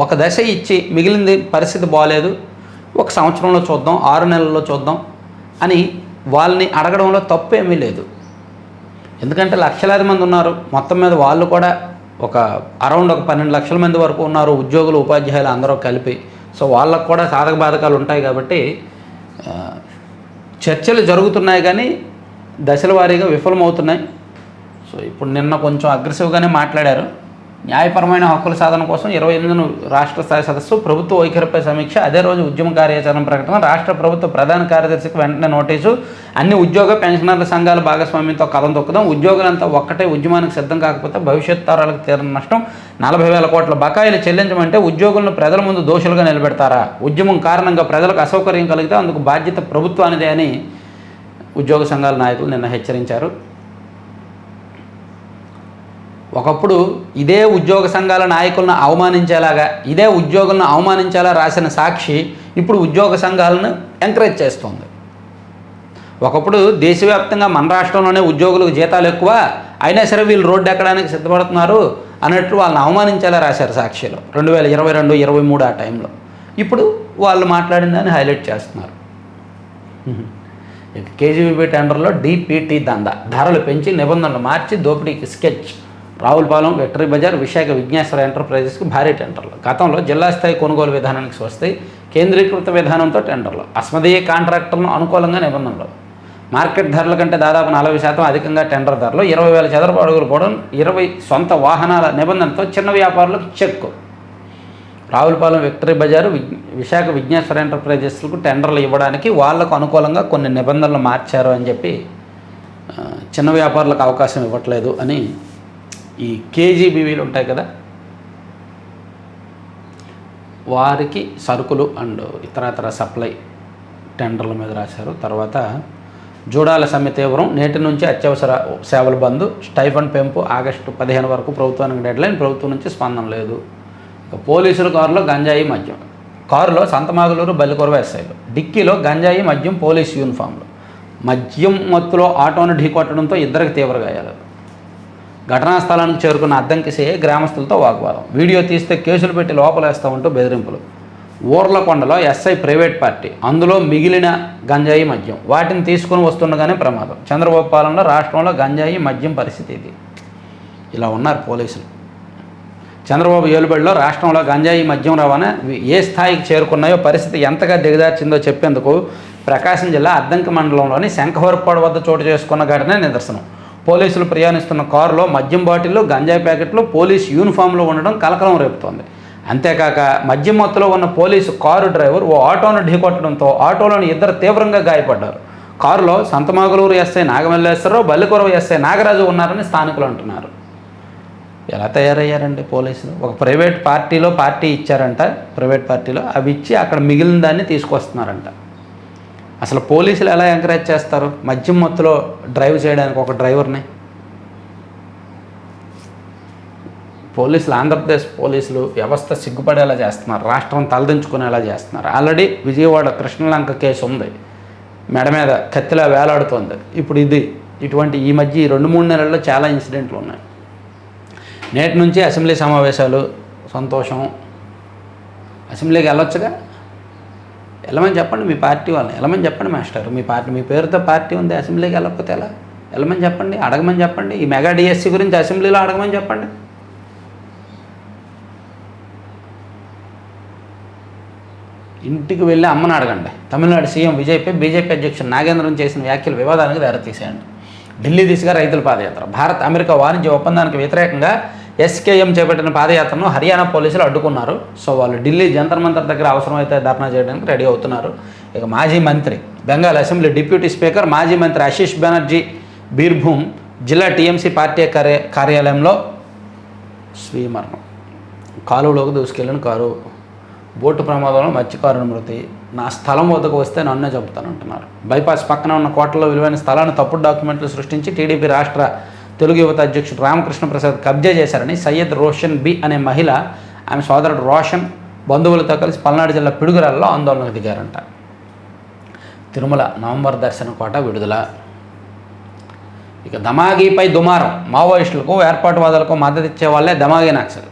ఒక దశ ఇచ్చి మిగిలింది పరిస్థితి బాగాలేదు, 1 సంవత్సరంలో చూద్దాం, 6 నెలల్లో చూద్దాం అని వాళ్ళని అడగడంలో తప్పేమీ లేదు. ఎందుకంటే లక్షలాది మంది ఉన్నారు మొత్తం మీద. వాళ్ళు కూడా ఒక 12 లక్షల మంది వరకు ఉన్నారు ఉద్యోగులు, ఉపాధ్యాయులు అందరూ కలిపి. సో వాళ్ళకు కూడా సాధక బాధకాలు ఉంటాయి కాబట్టి చర్చలు జరుగుతున్నాయి కానీ దశల వారీగా విఫలమవుతున్నాయి. సో ఇప్పుడు నిన్న కొంచెం అగ్రెసివ్గానే మాట్లాడారు. న్యాయపరమైన హక్కుల సాధన కోసం 28న రాష్ట్ర స్థాయి సదస్సు, ప్రభుత్వ వైఖరిపై సమీక్ష, అదే రోజు ఉద్యమ కార్యాచరణ ప్రకటన, రాష్ట్ర ప్రభుత్వ ప్రధాన కార్యదర్శికి వెంటనే నోటీసు, అన్ని ఉద్యోగ పెన్షనర్ల సంఘాల భాగస్వామ్యంతో కథం తొక్కుదాం, ఉద్యోగులంతా ఒక్కటే ఉద్యమానికి సిద్ధం కాకపోతే భవిష్యత్ తరాలకు తీరని నష్టం, 40,000 కోట్ల బకాయిలు చెల్లించమంటే ఉద్యోగులను ప్రజల ముందు దోషులుగా నిలబెడతారా? ఉద్యమం కారణంగా ప్రజలకు అసౌకర్యం కలిగితే అందుకు బాధ్యత ప్రభుత్వానిదే అని ఉద్యోగ సంఘాల నాయకులు నిన్న హెచ్చరించారు. ఒకప్పుడు ఇదే ఉద్యోగ సంఘాల నాయకులను అవమానించేలాగా, ఇదే ఉద్యోగులను అవమానించేలా రాసిన సాక్షి ఇప్పుడు ఉద్యోగ సంఘాలను ఎంకరేజ్ చేస్తుంది. ఒకప్పుడు దేశవ్యాప్తంగా మన రాష్ట్రంలోనే ఉద్యోగులకు జీతాలు ఎక్కువ, అయినా సరే వీళ్ళు రోడ్డు ఎక్కడానికి సిద్ధపడుతున్నారు అన్నట్లు వాళ్ళని అవమానించేలా రాశారు సాక్షిలో 2022, 23 ఆ టైంలో. ఇప్పుడు వాళ్ళు మాట్లాడిందని హైలైట్ చేస్తున్నారు. కేజీబీపీ టెండర్లో డీపీటీ దందా, ధరలు పెంచి నిబంధనలు మార్చి దోపిడీకి స్కెచ్. రావులపాలెం, విక్టరీ బజార్, విశాఖ విజ్ఞేశ్వర ఎంటర్ప్రైజెస్కి భారీ టెండర్లు. గతంలో జిల్లా స్థాయి కొనుగోలు విధానానికి వస్తాయి, కేంద్రీకృత విధానంతో టెండర్లు, అస్మదీయ కాంట్రాక్టర్లను అనుకూలంగా నిబంధనలు, మార్కెట్ ధరల కంటే దాదాపు 40% అధికంగా టెండర్ ధరలు, 20,000 చదరపు అడుగులు కూడా 20 సొంత వాహనాల నిబంధనతో చిన్న వ్యాపారులకు చెక్కు. రావులపాలెం, విక్టరీ బజారు, విశాఖ విజ్ఞేశ్వర ఎంటర్ప్రైజెస్లకు టెండర్లు ఇవ్వడానికి వాళ్లకు అనుకూలంగా కొన్ని నిబంధనలు మార్చారు అని చెప్పి చిన్న వ్యాపారులకు అవకాశం ఇవ్వట్లేదు అని ఈ కేజీబీవీలు ఉంటాయి కదా, వారికి సరుకులు అండ్ ఇతరతర సప్లై టెండర్ల మీద రాశారు. తర్వాత జూడాల సమ్మె తీవ్రం, నేటి నుంచి అత్యవసర సేవల బంద్, స్టైఫండ్ పెంపు ఆగస్టు 15 వరకు ప్రభుత్వానికి డెడ్లైన్, ప్రభుత్వం నుంచి స్పందన లేదు. ఇక పోలీసుల కారులో గంజాయి మద్యం, కారులో సంతమాగులూరు బల్లికొరవ ఎస్ఐలు, డిక్కీలో గంజాయి మద్యం పోలీస్ యూనిఫామ్లు. మద్యం మత్తులో ఆటోను ఢీకొట్టడంతో ఇద్దరికి తీవ్ర గాయాలు. ఘటనా స్థలానికి చేరుకున్న అద్దంకి సిఐ గ్రామస్తులతో వాగ్వాదం. వీడియో తీస్తే కేసులు పెట్టి లోపలేస్తామంటూ బెదిరింపులు. ఊర్లకొండలో ఎస్ఐ ప్రైవేట్ పార్టీ, అందులో మిగిలిన గంజాయి మద్యం, వాటిని తీసుకుని వస్తుండగానే ప్రమాదం. చంద్రబాబు పాలనలో రాష్ట్రంలో గంజాయి మద్యం పరిస్థితి ఇది. ఇలా ఉన్నారు పోలీసులు. చంద్రబాబు ఏలుబడిలో రాష్ట్రంలో గంజాయి మద్యం రవాణా ఏ స్థాయికి చేరుకున్నాయో, పరిస్థితి ఎంతగా దిగజార్చిందో చెప్పేందుకు ప్రకాశం జిల్లా అద్దంకి మండలంలోని శంఖవరపాడు వద్ద చోటు చేసుకున్న ఘటనే నిదర్శనం. పోలీసులు ప్రయాణిస్తున్న కారులో మద్యం బాటిళ్లు, గంజాయి ప్యాకెట్లు, పోలీస్ యూనిఫామ్లో ఉండడం కలకలం రేపుతోంది. అంతేకాక మద్యం మత్తులో ఉన్న పోలీసు కారు డ్రైవర్ ఓ ఆటోను ఢీకొట్టడంతో ఆటోలోని ఇద్దరు తీవ్రంగా గాయపడ్డారు. కారులో సంతమాగులూరు ఎస్ఐ నాగమల్లేశ్వరరావు, బల్లికొరవ ఎస్ఐ నాగరాజు ఉన్నారని స్థానికులు అంటున్నారు. ఎలా తయారయ్యారండి పోలీసులు? ఒక ప్రైవేట్ పార్టీలో పార్టీ ఇచ్చారంట, ప్రైవేట్ పార్టీలో అవి ఇచ్చి అక్కడ మిగిలిన దాన్ని తీసుకొస్తున్నారంట. అసలు పోలీసులు ఎలా ఎంకరేజ్ చేస్తారు మద్యం మత్తులో డ్రైవ్ చేయడానికి ఒక డ్రైవర్ని? పోలీసులు, ఆంధ్రప్రదేశ్ పోలీసులు వ్యవస్థ సిగ్గుపడేలా చేస్తున్నారు, రాష్ట్రం తలదించుకునేలా చేస్తున్నారు. ఆల్రెడీ విజయవాడ కృష్ణలంక కేసు ఉంది, మెడ మీద కత్తిలా వేలాడుతోంది. ఇప్పుడు ఇటువంటి ఈ మధ్య ఈ 2-3 నెలల్లో చాలా ఇన్సిడెంట్లు ఉన్నాయి. నేటి నుంచి అసెంబ్లీ సమావేశాలు, సంతోషం. అసెంబ్లీకి వెళ్ళొచ్చుగా, వెళ్ళమని చెప్పండి మీ పార్టీ వాళ్ళని, వెళ్ళమని చెప్పండి మాస్టర్. మీ పేరుతో పార్టీ ఉంది, అసెంబ్లీకి వెళ్ళకపోతే ఎలా? వెళ్ళమని చెప్పండి, అడగమని చెప్పండి. ఈ మెగా డిఎస్సి గురించి అసెంబ్లీలో అడగమని చెప్పండి. ఇంటికి వెళ్ళి అమ్మని అడగండి. తమిళనాడు సీఎం విజయ్పై బీజేపీ అధ్యక్షుడు నాగేంద్రన్ చేసిన వ్యాఖ్యలు వివాదానికి దారితీసేయండి. ఢిల్లీ దిశగా రైతుల పాదయాత్ర. భారత్ అమెరికా వాణిజ్య ఒప్పందానికి వ్యతిరేకంగా ఎస్కేఎం చేపట్టిన పాదయాత్రను హర్యానా పోలీసులు అడ్డుకున్నారు. సో వాళ్ళు ఢిల్లీ జంతర్ మంతర్ దగ్గర అవసరమైతే ధర్నా చేయడానికి రెడీ అవుతున్నారు. ఇక మాజీ మంత్రి, బెంగాల్ అసెంబ్లీ డిప్యూటీ స్పీకర్, మాజీ మంత్రి ఆశీష్ బెనర్జీ బీర్భూమ్ జిల్లా టీఎంసీ పార్టీ కార్యాలయంలో శ్రీమరణం. కాలువలోకి దూసుకెళ్ళిన కారు, బోటు ప్రమాదంలో మత్స్యకారుని మృతి. నా స్థలం వద్దకు వస్తే నన్నే చెబుతానంటున్నారు. బైపాస్ పక్కన ఉన్న కోటలో విలువైన స్థలాన్ని తప్పుడు డాక్యుమెంట్లు సృష్టించి టీడీపీ రాష్ట్ర తెలుగు యువత అధ్యక్షుడు రామకృష్ణ ప్రసాద్ కబ్జా చేశారని సయ్యద్ రోషన్ బి అనే మహిళ, ఆమె సోదరుడు రోషన్ బంధువులతో కలిసి పల్నాడు జిల్లా పిడుగురాల్లో ఆందోళనకు దిగారంట. తిరుమల నవంబర్ దర్శన కోట విడుదల. ఇక దమాగీపై దుమారం. మావోయిస్టులకు, ఏర్పాటువాదులకు మద్దతు ఇచ్చే వాళ్ళే దమాగీ నక్సల్.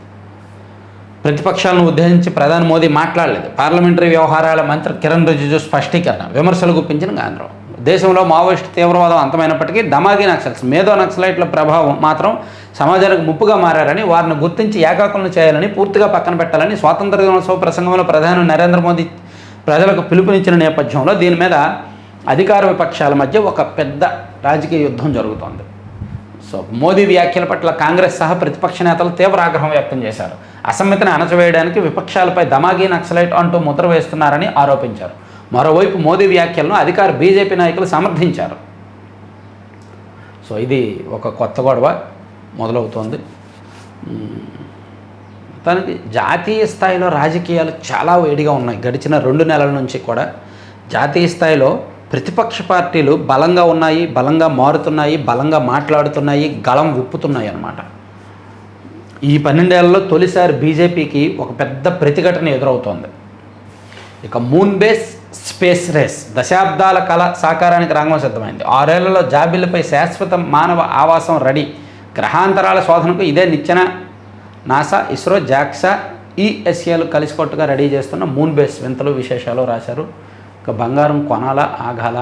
ప్రతిపక్షాలను ఉద్దేశించి ప్రధాని మోదీ మాట్లాడలేదు. పార్లమెంటరీ వ్యవహారాల మంత్రి కిరణ్ రిజిజు స్పష్టీకరణ. విమర్శలు గుప్పించిన కేంద్రం. దేశంలో మావోయిస్టు తీవ్రవాదం అంతమైనప్పటికీ దమాగీ నక్సల్స్, మేధో నక్సలైట్ల ప్రభావం మాత్రం సమాజానికి ముప్పుగా మారారని, వారిని గుర్తించి ఏకాకులను చేయాలని, పూర్తిగా పక్కన పెట్టాలని స్వాతంత్ర దినోత్సవ ప్రసంగంలో ప్రధాని నరేంద్ర మోదీ ప్రజలకు పిలుపునిచ్చిన నేపథ్యంలో దీని మీద అధికార విపక్షాల మధ్య ఒక పెద్ద రాజకీయ యుద్ధం జరుగుతోంది. సో మోదీ వ్యాఖ్యల పట్ల కాంగ్రెస్ సహా ప్రతిపక్ష నేతలు తీవ్ర ఆగ్రహం వ్యక్తం చేశారు. అసమ్మతిని అణచివేయడానికి విపక్షాలపై దమాగీ నక్సలైట్ అంటూ ముద్ర వేస్తున్నారని ఆరోపించారు. మరోవైపు మోదీ వ్యాఖ్యలను అధికార బీజేపీ నాయకులు సమర్థించారు. సో ఇది ఒక కొత్త గొడవ మొదలవుతోంది. తనకి జాతీయ స్థాయిలో రాజకీయాలు చాలా వేడిగా ఉన్నాయి. గడిచిన 2 నెలల నుంచి కూడా జాతీయ స్థాయిలో ప్రతిపక్ష పార్టీలు బలంగా ఉన్నాయి, బలంగా మారుతున్నాయి, బలంగా మాట్లాడుతున్నాయి, గళం విప్పుతున్నాయి అన్నమాట. ఈ 12 ఏళ్లలో తొలిసారి బీజేపీకి ఒక పెద్ద ప్రతిఘటన ఎదురవుతోంది. ఇక మూన్ బేస్ స్పేస్ రేస్ దశాబ్దాల కళ సాకారానికి రంగం సిద్ధమైంది. 6 ఏళ్లలో జాబిల్లిపై శాశ్వత మానవ ఆవాసం రెడీ. గ్రహాంతరాల శోధనకు ఇదే నిచ్చెన. నాసా, ఇస్రో, జాక్సా, ఈఎస్ఏలు కలిసికట్టుగా రెడీ చేస్తున్న మూన్ బేస్ వింతలు విశేషాలు రాశారు. ఇక బంగారం కొనాలా ఆగాల,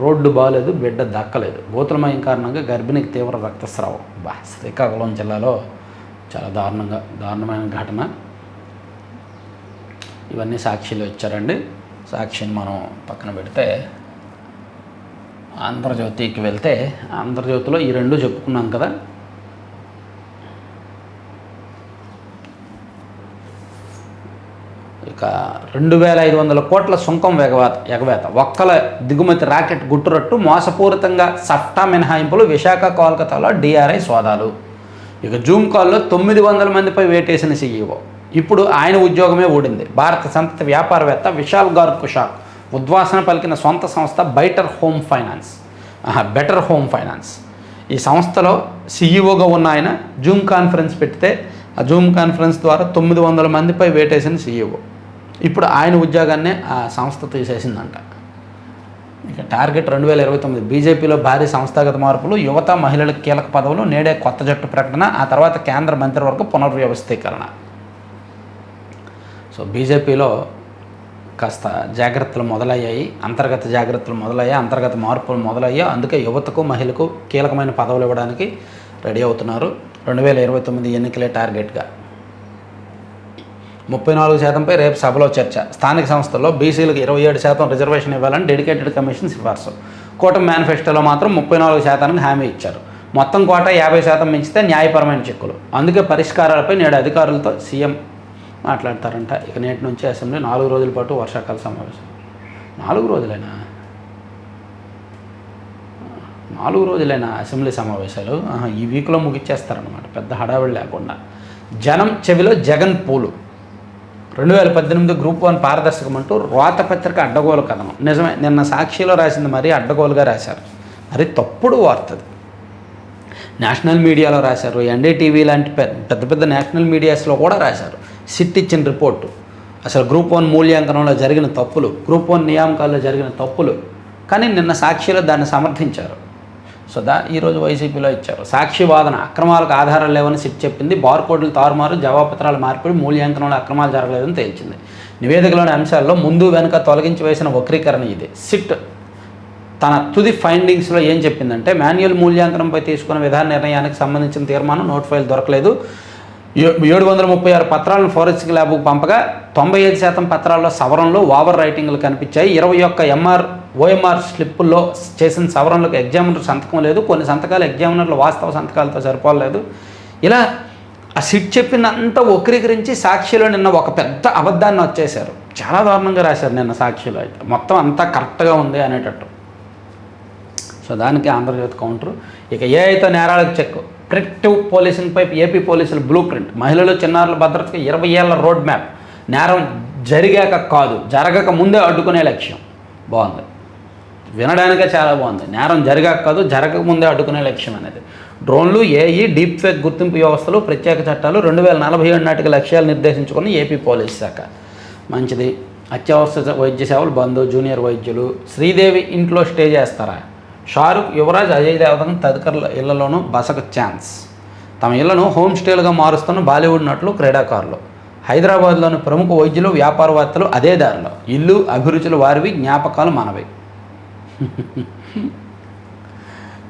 రోడ్డు బాగలేదు, బిడ్డ దక్కలేదు, గోతులమయం కారణంగా గర్భిణికి తీవ్ర రక్తస్రావం. శ్రీకాకుళం జిల్లాలో చాలా దారుణమైన ఘటన. ఇవన్నీ సాక్షిలో ఇచ్చారండి. సాక్షిని మనం పక్కన పెడితే ఆంధ్రజ్యోతికి వెళ్తే, ఆంధ్రజ్యోతిలో ఈ 2 చెప్పుకున్నాం కదా. ఇక 2500 కోట్ల సుంకం ఎగవేత, ఒక్కల దిగుమతి రాకెట్ గుట్టురట్టు, మోసపూరితంగా సఫ్టా మినహాయింపులు, విశాఖ కోల్కతాలో డిఆర్ఐ సోదాలు. ఇక జూమ్ కాల్లో 900 మందిపై వేటేసిన సీఈఓ. ఇప్పుడు ఆయన ఉద్యోగమే ఊడింది. భారత సంతతి వ్యాపారవేత్త విశాల్ గార్గ్కు షాక్. ఉద్వాసన పలికిన సొంత సంస్థ బెటర్ హోమ్ ఫైనాన్స్. ఈ సంస్థలో సీఈఓగా ఉన్న ఆయన జూమ్ కాన్ఫరెన్స్ పెడితే ఆ జూమ్ కాన్ఫరెన్స్ ద్వారా 900 మందిపై వేటేసిన సీఈఓ. ఇప్పుడు ఆయన ఉద్యోగాన్నే ఆ సంస్థ తీసేసిందంట. ఇక టార్గెట్ 2029 బీజేపీలో భారీ సంస్థాగత మార్పులు, యువత మహిళలకు కీలక పదవులు, నేడే కొత్త జట్టు ప్రకటన, ఆ తర్వాత కేంద్ర మంత్రివర్గ పునర్వ్యవస్థీకరణ. సో బీజేపీలో కాస్త జాగ్రత్తలు మొదలయ్యాయి, అంతర్గత మార్పులు మొదలయ్యాయి. అందుకే యువతకు మహిళకు కీలకమైన పదవులు ఇవ్వడానికి రెడీ అవుతున్నారు. 2029 ఎన్నికలే టార్గెట్గా. 34%పై రేపు సభలో చర్చ. స్థానిక సంస్థల్లో బీసీలకు 27% రిజర్వేషన్ ఇవ్వాలని డెడికేటెడ్ కమిషన్ సిఫార్సు. కూటమి మేనిఫెస్టోలో మాత్రం 34%కి హామీ ఇచ్చారు. మొత్తం కోటా 50% మించితే న్యాయపరమైన చిక్కులు. అందుకే పరిష్కారాలపై నేడు అధికారులతో సీఎం మాట్లాడతారంట. ఇక నేటి నుంచి అసెంబ్లీ 4 రోజుల పాటు వర్షాకాల సమావేశం. 4 రోజులైనా 4 రోజులైనా అసెంబ్లీ సమావేశాలు? ఈ వీక్లో ముగిచ్చేస్తారనమాట, పెద్ద హడావిడి లేకుండా. జనం చెవిలో జగన్ పూలు. 2018 గ్రూప్ 1 పారదర్శకం అంటూ రోతపత్రిక అడ్డగోలు కథనం. నిజమే, నిన్న సాక్షిలో రాసింది మరీ అడ్డగోలుగా రాశారు, మరి తప్పుడు వార్తది. నేషనల్ మీడియాలో రాశారు, ఎన్డీటీవీ లాంటి పెద్ద పెద్ద నేషనల్ మీడియాస్లో కూడా రాశారు. సిట్ ఇచ్చిన రిపోర్టు, అసలు గ్రూప్ 1 మూల్యాంకనంలో జరిగిన తప్పులు, గ్రూప్ 1 నియామకాల్లో జరిగిన తప్పులు. కానీ నిన్న సాక్షిలో దాన్ని సమర్థించారు. సో ఈరోజు వైసీపీలో ఇచ్చారు. సాక్షి వాదన, అక్రమాలకు ఆధారాలు లేవని సిట్ చెప్పింది. బార్కోడ్లు తారుమారు, జవాబుపత్రాలు మార్పిడి, మూల్యాంకనంలో అక్రమాలు జరగలేదని తేల్చింది. నివేదికలోని అంశాల్లో ముందు వెనుక తొలగించి వేసిన వక్రీకరణ ఇది. సిట్ తన తుది ఫైండింగ్స్లో ఏం చెప్పిందంటే, మాన్యువల్ మూల్యాంకనంపై తీసుకున్న విధాన నిర్ణయానికి సంబంధించిన తీర్మానం నోట్ ఫైల్ దొరకలేదు. 736 పత్రాలను ఫోరెన్సిక్ ల్యాబ్కు పంపగా 95% పత్రాల్లో సవరణలు, ఓవర్ రైటింగ్లు కనిపించాయి. 21 ఓఎంఆర్ స్లిప్పుల్లో చేసిన సవరణలకు ఎగ్జామినర్ సంతకం లేదు. కొన్ని సంతకాలు ఎగ్జామినర్లు వాస్తవ సంతకాలతో సరిపోలేదు. ఇలా ఆ సిట్ చెప్పినంత వక్రీకరించి సాక్షిలో నిన్న ఒక పెద్ద అబద్ధాన్ని వచ్చేశారు. చాలా దారుణంగా రాశారు నిన్న సాక్షిలో. అయితే మొత్తం అంతా కరెక్ట్గా ఉంది అనేటట్టు. సో దానికి ఆంధ్రజ్యోతి కౌంటరు. ఇక ఏఐతో నేరాలకు చెక్. ప్రిడిక్టివ్ పోలీసింగ్పై ఏపీ పోలీసుల బ్లూ ప్రింట్. మహిళలు, చిన్నారుల భద్రతకు 20 ఏళ్ల రోడ్ మ్యాప్. నేరం జరిగాక కాదు, జరగక ముందే అడ్డుకునే లక్ష్యం. బాగుంది, వినడానికే చాలా బాగుంది. నేరం జరిగాక కాదు, జరగక ముందే అడ్డుకునే లక్ష్యం అనేది. డ్రోన్లు, ఏఈ, డీప్ ఫేక్ గుర్తింపు వ్యవస్థలు, ప్రత్యేక చట్టాలు 2047 నాటికి లక్ష్యాలు నిర్దేశించుకుని ఏపీ పోలీస్ శాఖ. మంచిది. అత్యవసర వైద్య సేవలు బంద్. జూనియర్ వైద్యులు. శ్రీదేవి ఇంట్లో స్టే చేస్తారా? షారుఖ్, యువరాజ్, అజయ్ దేవగన్ తదితరుల ఇళ్లలోనూ బసకు ఛాన్స్. తమ ఇళ్లను హోమ్ స్టేలుగా మారుస్తున్న బాలీవుడ్ నటులు, క్రీడాకారులు. హైదరాబాద్లోని ప్రముఖ వైద్యులు, వ్యాపారవేత్తలు అదే దారిలో. ఇల్లు అభిరుచులు వారివి, జ్ఞాపకాలు మనవి.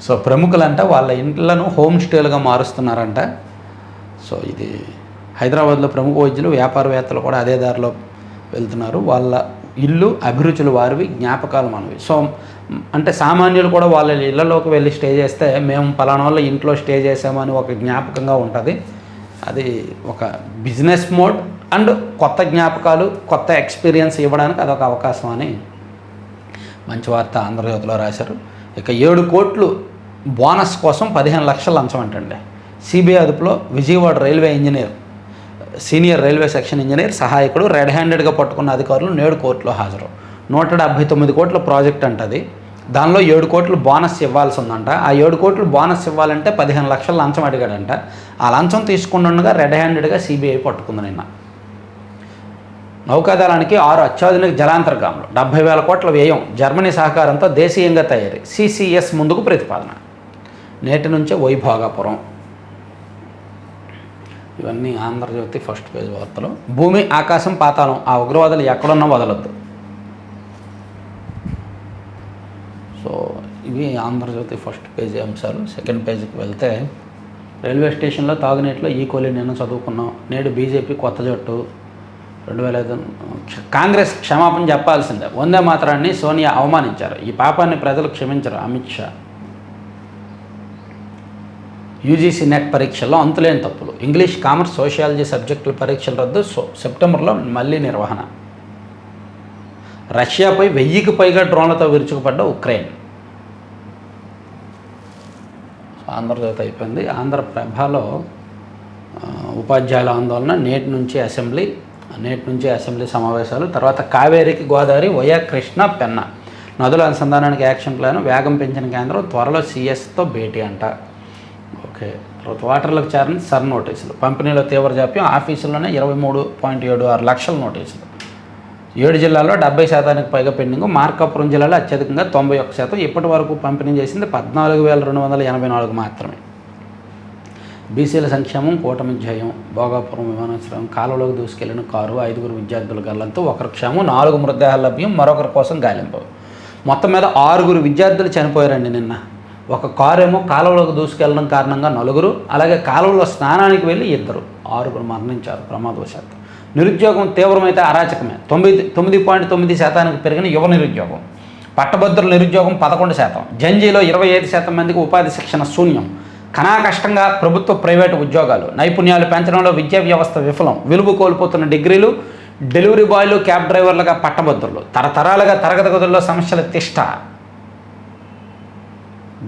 సో ప్రముఖులంట వాళ్ళ ఇంట్లను హోమ్ స్టేలుగా మారుస్తున్నారంట. సో ఇది హైదరాబాద్లో ప్రముఖ వైద్యులు, వ్యాపారవేత్తలు కూడా అదే దారిలో వెళ్తున్నారు. వాళ్ళ ఇల్లు అభిరుచులు వారివి, జ్ఞాపకాలు మనవి. సో అంటే సామాన్యులు కూడా వాళ్ళ ఇళ్లలోకి వెళ్ళి స్టే చేస్తే మేము పలానా వాళ్ళ ఇంట్లో స్టే చేసామని ఒక జ్ఞాపకంగా ఉంటుంది. అది ఒక బిజినెస్ మోడ్ అండ్ కొత్త జ్ఞాపకాలు, కొత్త ఎక్స్పీరియన్స్ ఇవ్వడానికి అదొక అవకాశం అని మంచి వార్త ఆంధ్రజ్యోతిలో రాశారు. ఇక 7 కోట్లు బోనస్ కోసం 15 లక్షల లంచం అంటండి. సిబిఐ అదుపులో Vijayawada railway engineer, senior railway section engineer సహాయకుడు రెడ్ హ్యాండెడ్గా పట్టుకున్న అధికారులు నేడు కోర్టులో హాజరు. 179 కోట్ల ప్రాజెక్ట్ అంటది. దానిలో 7 కోట్లు బోనస్ ఇవ్వాల్సి ఉందంట. ఆ 7 కోట్లు బోనస్ ఇవ్వాలంటే 15 లక్షల లంచం అడిగాడంట. ఆ లంచం తీసుకుంటుండగా రెడ్ హ్యాండెడ్గా సిబిఐ పట్టుకుంది నిన్న. నౌకాదళానికి 6 అత్యాధునిక జలాంతర్గాములు, 70,000 కోట్ల వ్యయం, జర్మనీ సహకారంతో దేశీయంగా తయారీ, సిసిఎస్ ముందుకు ప్రతిపాదన. నేటి నుంచే వైభోగాపురం. ఇవన్నీ ఆంధ్రజ్యోతి ఫస్ట్ పేజ్ వార్తలు. భూమి, ఆకాశం, పాతాళం, ఆ ఉగ్రవాదులు ఎక్కడున్నా వదలొద్దు. సో ఇవి ఆంధ్రజ్యోతి ఫస్ట్ పేజీ అంశాలు. సెకండ్ పేజీకి వెళ్తే, రైల్వే స్టేషన్లో తాగునీటిలో ఈకోలి నిన్న చదువుకున్నాం. నేడు బీజేపీ కొత్త జట్టు. 2005 కాంగ్రెస్ క్షమాపణ చెప్పాల్సిందే. వందే మాతరాన్ని సోనియా అవమానించారు. ఈ పాపాన్ని ప్రజలు క్షమించరు అమిత్ షా. యూజీసీ నెట్ పరీక్షల్లో అంతులేని తప్పులు. ఇంగ్లీష్, కామర్స్, సోషియాలజీ సబ్జెక్టుల పరీక్షల రద్దు. సెప్టెంబర్లో మళ్ళీ నిర్వహణ. రష్యాపై 1000కి పైగా డ్రోన్లతో విరుచుకుపడ్డ ఉక్రెయిన్. ఆంధ్రజ్యోతి అయిపోయింది. ఆంధ్రప్రభలో ఉపాధ్యాయుల ఆందోళన, నేటి నుంచి అసెంబ్లీ సమావేశాలు. తర్వాత కావేరికి గోదావరి, వయా కృష్ణ, పెన్న నదుల అనుసంధానానికి యాక్షన్ ప్లాన్, వేగం పెంచిన కేంద్రం, త్వరలో సిఎస్తో భేటీ అంట. ఓకే, తర్వాత వాటర్లకు చేరని సర్ నోటీసులు, పంపిణీలో తీవ్ర జాప్యం, ఆఫీసుల్లోనే 23.76 లక్షల నోటీసులు. 7 జిల్లాల్లో 70% పైగా పెండింగ్, మార్కాపురం జిల్లాలో అత్యధికంగా 91%. ఇప్పటి వరకు పంపిణీ చేసింది 14,284 మాత్రమే. బీసీల సంక్షేమం కూటమి ధ్యేయం, భోగాపురం విమానాశ్రయం కాలువలోకి దూసుకెళ్లిన కారు, 5 విద్యార్థుల గల్లంతు, ఒకరి క్షేమం, 4 మృతదేహాల లభ్యం, మరొకరి కోసం గాలింపు. మొత్తం మీద 6 విద్యార్థులు చనిపోయారండి నిన్న. ఒక కారు ఏమో కాలువలోకి దూసుకెళ్ళడం కారణంగా 4, అలాగే కాలువలో స్నానానికి వెళ్ళి 2, 6 మరణించారు ప్రమాదవశాత్తు. నిరుద్యోగం తీవ్రమైతే అరాచకమే. 9.9% పెరిగిన యువ నిరుద్యోగం. పట్టభద్రుల నిరుద్యోగం 11%. జంజీలో 25% మందికి ఉపాధి శిక్షణ శూన్యం. కష్టంగా ప్రభుత్వ ప్రైవేటు ఉద్యోగాలు. నైపుణ్యాలు పెంచడంలో విద్యా వ్యవస్థ విఫలం. విలువ కోల్పోతున్న డిగ్రీలు, డెలివరీ బాయ్లు, క్యాబ్ డ్రైవర్లుగా పట్టభద్రులు. తరతరాలుగా తరగతి గదుల్లో సమస్యల తిష్ట.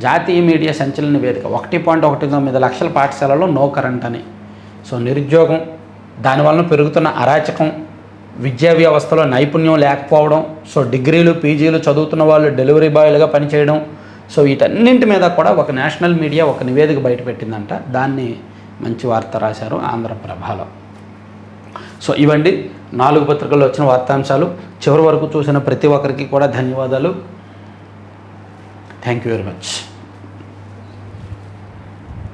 జాతీయ మీడియా సంచలన నివేదిక, 1.19 లక్షల పాఠశాలలో నో కరెంట్ అని. సో నిరుద్యోగం, దానివల్ల పెరుగుతున్న అరాచకం, విద్యా వ్యవస్థలో నైపుణ్యం లేకపోవడం, సో డిగ్రీలు పీజీలు చదువుతున్న వాళ్ళు డెలివరీ బాయ్లుగా పనిచేయడం, సో వీటన్నింటి మీద కూడా ఒక నేషనల్ మీడియా ఒక నివేదిక బయటపెట్టిందంట. దాన్ని మంచి వార్త రాశారు ఆంధ్రప్రభలో. సో ఇవండి 4 పత్రికల్లో వచ్చిన వార్తాంశాలు. చివరి వరకు చూసిన ప్రతి ఒక్కరికి కూడా ధన్యవాదాలు. Thank you very much.